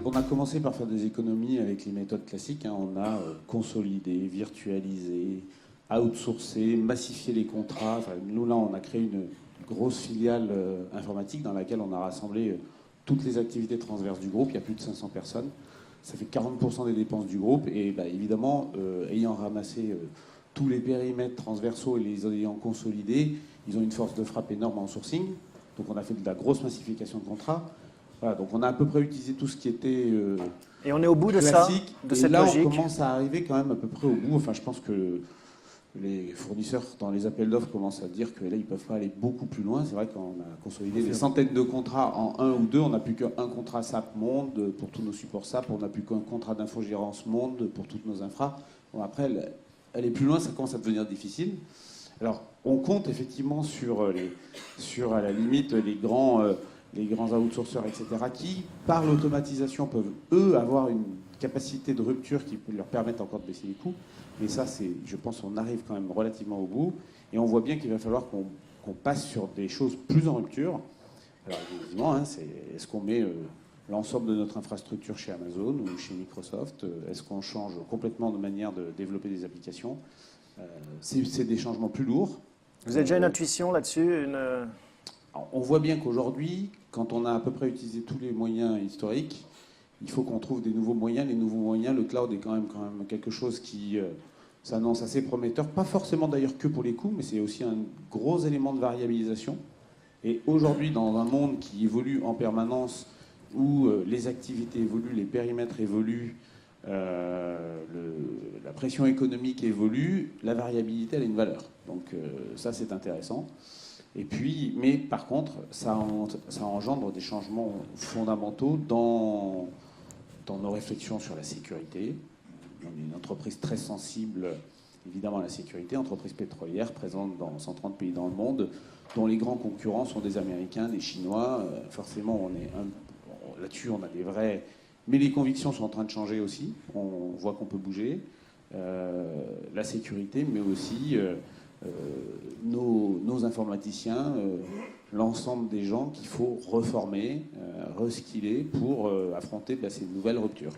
on a commencé par faire des économies avec les méthodes classiques. Hein. On a consolidé, virtualisé, outsourcé, massifié les contrats. Enfin, nous, là, on a créé une grosse filiale informatique dans laquelle on a rassemblé toutes les activités transverses du groupe. Il y a plus de 500 personnes. Ça fait 40% des dépenses du groupe. Et bah, évidemment, ayant ramassé tous les périmètres transversaux et les ayant consolidés, ils ont une force de frappe énorme en sourcing. Donc on a fait de la grosse massification de contrats. Voilà, donc on a à peu près utilisé tout ce qui était et on est au bout de classique. ça, de et cette là, logique. on commence à arriver quand même à peu près au bout. Enfin, je pense que les fournisseurs dans les appels d'offres commencent à dire que là, ils peuvent pas aller beaucoup plus loin. C'est vrai qu'on a consolidé des centaines de contrats en un ou deux. On n'a plus qu'un contrat SAP Monde pour tous nos supports SAP. On n'a plus qu'un contrat d'infogérance Monde pour toutes nos infras. Bon, après, aller plus loin, ça commence à devenir difficile. Alors, on compte effectivement sur à la limite, les grands outsourceurs, etc., qui, par l'automatisation, peuvent, eux, avoir une capacité de rupture qui peut leur permettre encore de baisser les coûts. Mais ça, je pense qu'on arrive quand même relativement au bout. Et on voit bien qu'il va falloir qu'on passe sur des choses plus en rupture. Alors, évidemment, hein, est-ce qu'on met l'ensemble de notre infrastructure chez Amazon ou chez Microsoft? Est-ce qu'on change complètement de manière de développer des applications? C'est des changements plus lourds. Vous avez déjà une intuition là-dessus On voit bien qu'aujourd'hui, quand on a à peu près utilisé tous les moyens historiques, il faut qu'on trouve des nouveaux moyens. Les nouveaux moyens, le cloud est quand même quelque chose qui s'annonce assez prometteur. Pas forcément d'ailleurs que pour les coûts, mais c'est aussi un gros élément de variabilisation. Et aujourd'hui, dans un monde qui évolue en permanence, où les activités évoluent, les périmètres évoluent, la pression économique évolue, la variabilité, elle a une valeur. Donc ça, c'est intéressant. Et puis, mais par contre, ça engendre des changements fondamentaux dans nos réflexions sur la sécurité. On est une entreprise très sensible, évidemment, à la sécurité, entreprise pétrolière présente dans 130 pays dans le monde, dont les grands concurrents sont des Américains, des Chinois. Forcément, là-dessus, on a des vrais... Mais les convictions sont en train de changer aussi. On voit qu'on peut bouger. La sécurité, mais aussi nos informaticiens, l'ensemble des gens qu'il faut reformer, reskiller pour affronter ces nouvelles ruptures.